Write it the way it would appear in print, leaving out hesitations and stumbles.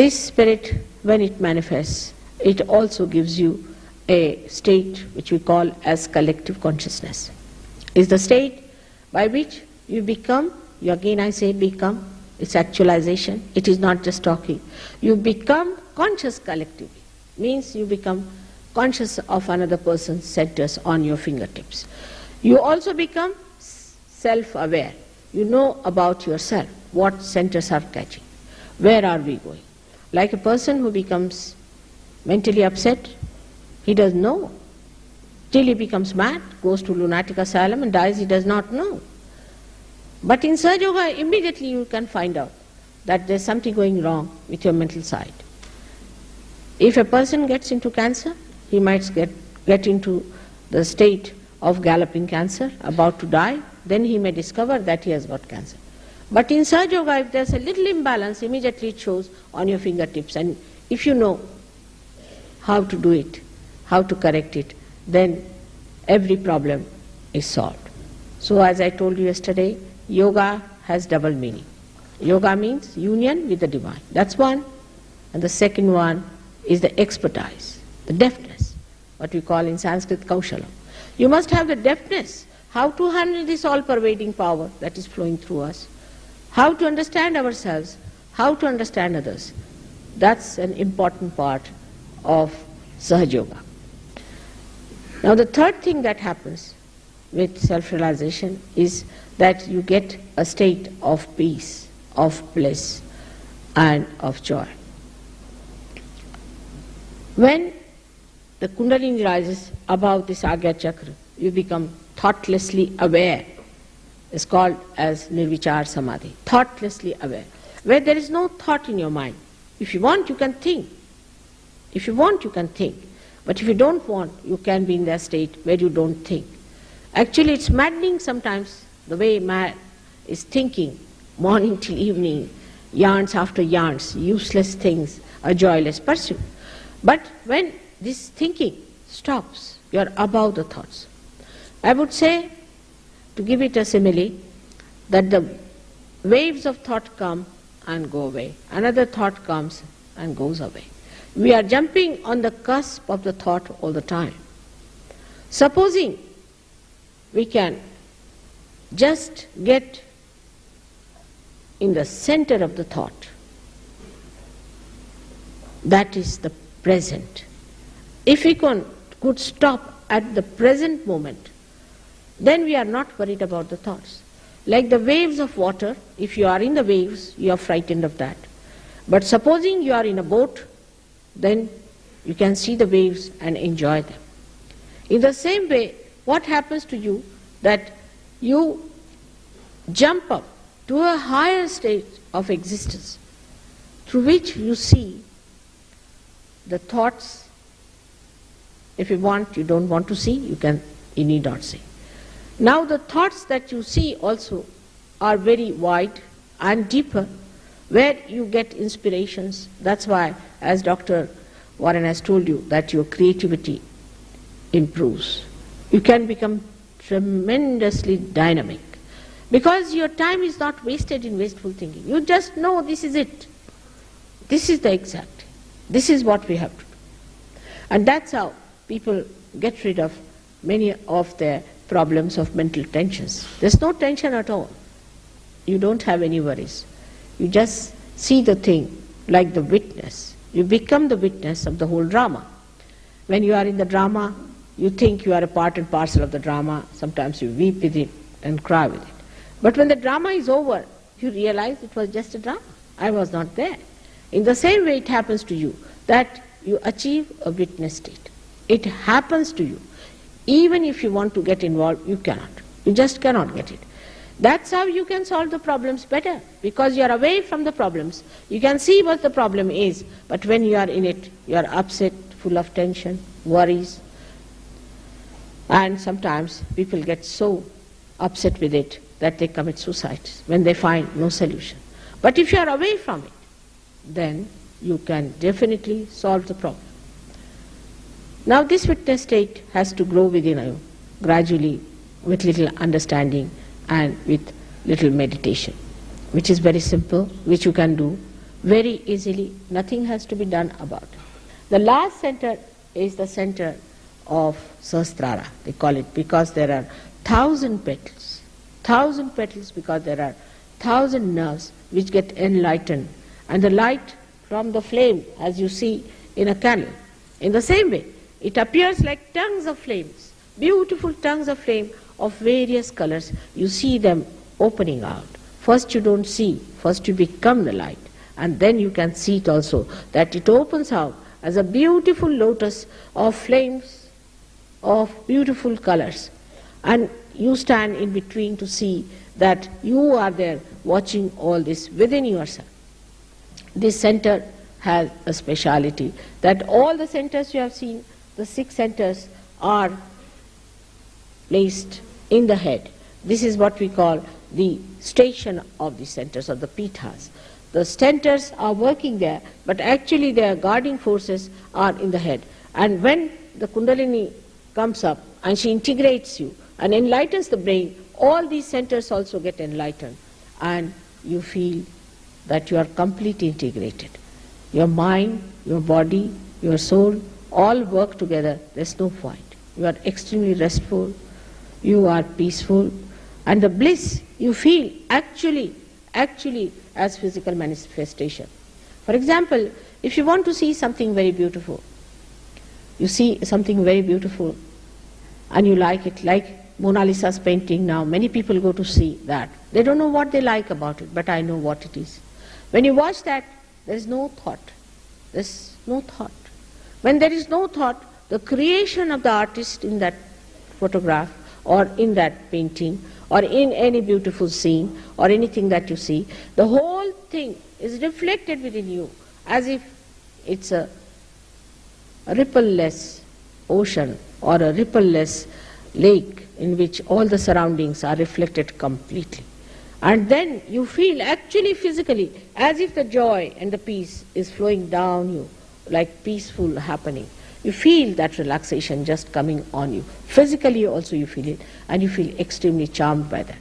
This spirit, when it manifests, it also gives you a state which we call as collective consciousness. It's the state by which you become, again I say become, it's actualization, it is not just talking. You become conscious collectively, means you become conscious of another person's centers on your fingertips. You also become self-aware. You know about yourself, what centers are catching, where are we going. Like a person who becomes mentally upset, he doesn't know. Till he becomes mad, goes to lunatic asylum and dies, he does not know. But in Sahaja Yoga, immediately you can find out that there's something going wrong with your mental side. If a person gets into cancer, he might get into the state of galloping cancer, about to die, then he may discover that he has got cancer. But in Sahaja Yoga, if there's a little imbalance, immediately it shows on your fingertips. And if you know how to do it, how to correct it, then every problem is solved. So as I told you yesterday, yoga has double meaning. Yoga means union with the divine. That's one. And the second one is the expertise, the deftness, what we call in Sanskrit kaushala. You must have the deftness, how to handle this all-pervading power that is flowing through us, how to understand ourselves, how to understand others. That's an important part of Sahaja Yoga. Now the third thing that happens with self-realization is that you get a state of peace, of bliss and of joy. When the Kundalini rises above this Agya Chakra, you become thoughtlessly aware. It's called as Nirvichar Samadhi, thoughtlessly aware, where there is no thought in your mind. If you want, you can think. If you want, you can think. But if you don't want, you can be in that state where you don't think. Actually, it's maddening sometimes, the way man is thinking, morning till evening, yarns after yarns, useless things, a joyless pursuit. But when this thinking stops, you are above the thoughts. I would say, to give it a simile, that the waves of thought come and go away. Another thought comes and goes away. We are jumping on the cusp of the thought all the time. Supposing we can just get in the center of the thought, that is the present. If we could stop at the present moment, then we are not worried about the thoughts. Like the waves of water, if you are in the waves, you are frightened of that. But supposing you are in a boat, then you can see the waves and enjoy them. In the same way, what happens to you that you jump up to a higher state of existence through which you see the thoughts. If you want, you don't want to see, you need not see. Now the thoughts that you see also are very wide and deeper, where you get inspirations. That's why, as Dr. Warren has told you, that your creativity improves. You can become tremendously dynamic, because your time is not wasted in wasteful thinking. You just know this is it. This is the exact. This is what we have to do. And that's how people get rid of many of their problems of mental tensions. There's no tension at all. You don't have any worries. You just see the thing like the witness. You become the witness of the whole drama. When you are in the drama, you think you are a part and parcel of the drama. Sometimes you weep with it and cry with it. But when the drama is over, you realize it was just a drama. I was not there. In the same way it happens to you, that you achieve a witness state. It happens to you. Even if you want to get involved, you cannot. You just cannot get it. That's how you can solve the problems better, because you are away from the problems. You can see what the problem is, but when you are in it, you are upset, full of tension, worries. And sometimes people get so upset with it that they commit suicide when they find no solution. But if you are away from it, then you can definitely solve the problem. Now this witness state has to grow within you gradually, with little understanding and with little meditation, which is very simple, which you can do very easily. Nothing has to be done about it. The last center is the center of Sahasrara, they call it, because there are 1,000 petals. 1,000 petals because there are 1,000 nerves which get enlightened. And the light from the flame, as you see in a candle, in the same way, it appears like tongues of flames, beautiful tongues of flame of various colors. You see them opening out. First you don't see, first you become the light, and then you can see it also, that it opens out as a beautiful lotus of flames of beautiful colors. And you stand in between to see that you are there watching all this within yourself. This center has a speciality, that all the centers you have seen, the 6 centers, are placed in the head. This is what we call the station of the centers, or the pithas. The centers are working there, but actually their guarding forces are in the head. And when the Kundalini comes up and she integrates you and enlightens the brain, all these centers also get enlightened, and you feel that you are completely integrated. Your mind, your body, your soul all work together. There's no fight. You are extremely restful, you are peaceful, and the bliss you feel actually as physical manifestation. For example, if you want to see something very beautiful, you see something very beautiful and you like it, like Mona Lisa's painting now, many people go to see that. They don't know what they like about it, but I know what it is. When you watch that, there is no thought. There's no thought. When there is no thought, the creation of the artist in that photograph or in that painting or in any beautiful scene or anything that you see, the whole thing is reflected within you as if it's a ripple-less ocean or a ripple-less lake in which all the surroundings are reflected completely. And then you feel actually physically as if the joy and the peace is flowing down you, like peaceful happening. You feel that relaxation just coming on you. Physically also you feel it, and you feel extremely charmed by that.